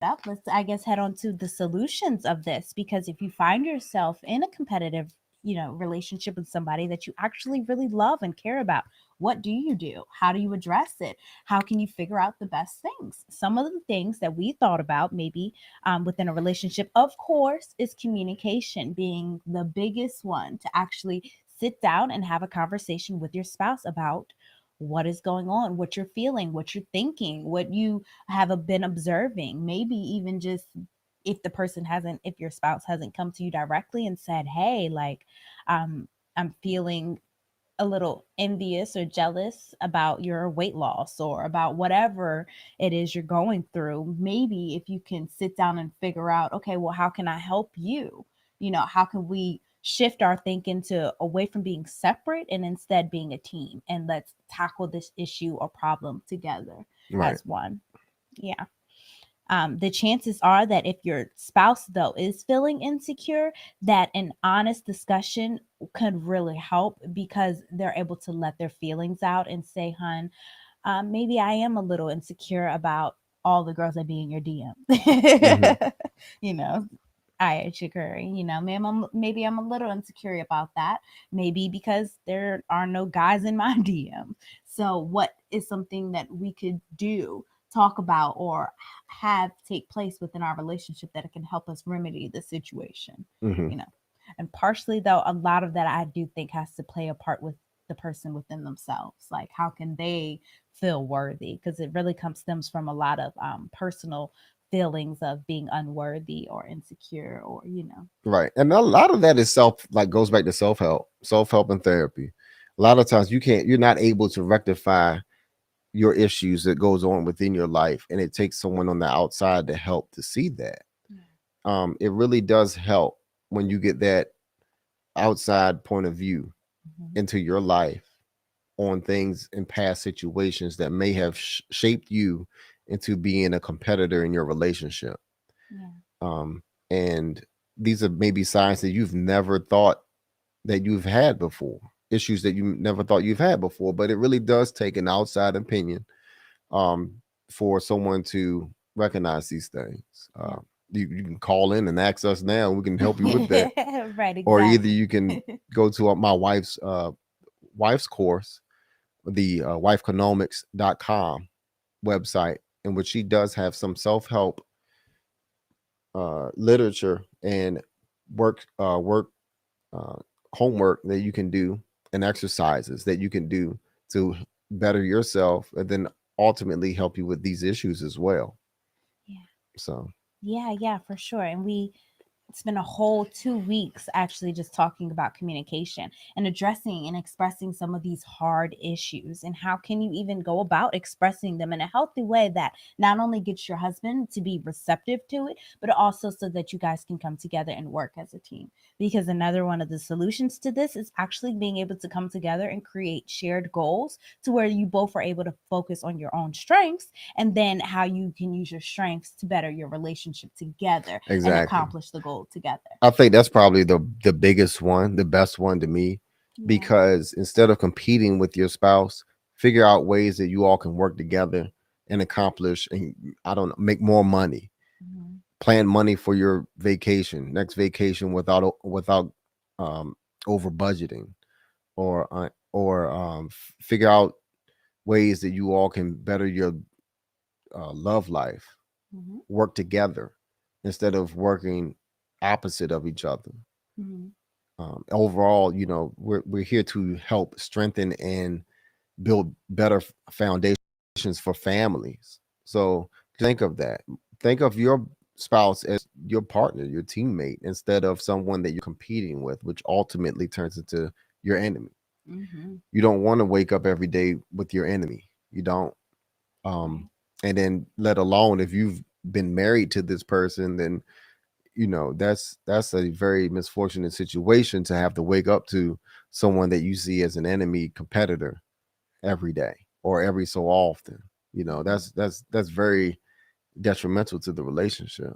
up, let's, I guess, head on to the solutions of this. Because if you find yourself in a competitive, relationship with somebody that you actually really love and care about, what do you do? How do you address it? How can you figure out the best things? Some of the things that we thought about, maybe within a relationship, of course, is communication being the biggest one. To actually sit down and have a conversation with your spouse about what is going on, what you're feeling, what you're thinking, what you have been observing. Maybe even just, if the person hasn't, if your spouse hasn't come to you directly and said, hey, like, I'm feeling a little envious or jealous about your weight loss or about whatever it is you're going through. Maybe if you can sit down and figure out, okay, well, how can I help you? How can we shift our thinking to away from being separate and instead being a team, and let's tackle this issue or problem together Right. as one. Yeah. The chances are that if your spouse, though, is feeling insecure, that an honest discussion could really help, because they're able to let their feelings out and say, hun, maybe I am a little insecure about all the girls that be in your Hmm. DM. you know, Ayesha Curry, ma'am, maybe I'm a little insecure about that. Maybe because there are no guys in my DM. So, what is something that we could do, talk about, or have take place within our relationship that it can help us remedy the situation? Hmm. You know, and partially, though, a lot of that I do think has to play a part with the person within themselves. Like, how can they feel worthy? Because it really comes stems from a lot of personal feelings of being unworthy or insecure, or Right. And a lot of that is like goes back to self help and therapy. A lot of times you're not able to rectify your issues that goes on within your life, and it takes someone on the outside to help to see that. Yeah. It really does help when you get that outside point of view Mhm. into your life on things in past situations that may have shaped you into being a competitor in your relationship. Yeah. Um, and these are maybe signs that you've never thought that you've had before, issues that you never thought you've had before. But it really does take an outside opinion, um, for someone to recognize these things. Yeah. You can call in and ask us now. We can help you with that. Right, Or either exactly. you can go to my wife's course, the wifeconomics.com website, in which she does have some self-help literature and work uh, homework that you can do, and exercises that you can do to better yourself, and then ultimately help you with these issues as well. Yeah. So Yeah, yeah, for sure. And we it's been a whole 2 weeks actually just talking about communication and addressing and expressing some of these hard issues, and how can you even go about expressing them in a healthy way that not only gets your husband to be receptive to it, but also so that you guys can come together and work as a team. Because another one of the solutions to this is actually being able to come together and create shared goals, to where you both are able to focus on your own strengths, and then how you can use your strengths to better your relationship together and exactly. accomplish the goal together. I think that's probably the biggest one, the best one to me, Yeah. because instead of competing with your spouse, figure out ways that you all can work together and accomplish, and I don't know, make more money. Mhm. Plan money for your vacation, next vacation, without um, over budgeting, or figure out ways that you all can better your love life, Mhm. work together instead of working opposite of each other. Mhm. Overall, we're here to help strengthen and build better foundations for families. So think of that. Think of your spouse as your partner, your teammate, instead of someone that you're competing with, which ultimately turns into your enemy. Mhm. You don't want to wake up every day with your enemy. You don't. Um, Right. and then, let alone if you've been married to this person, then that's a very misfortunate situation to have to wake up to someone that you see as an enemy competitor every day or every so often. Mhm. That's very detrimental to the relationship.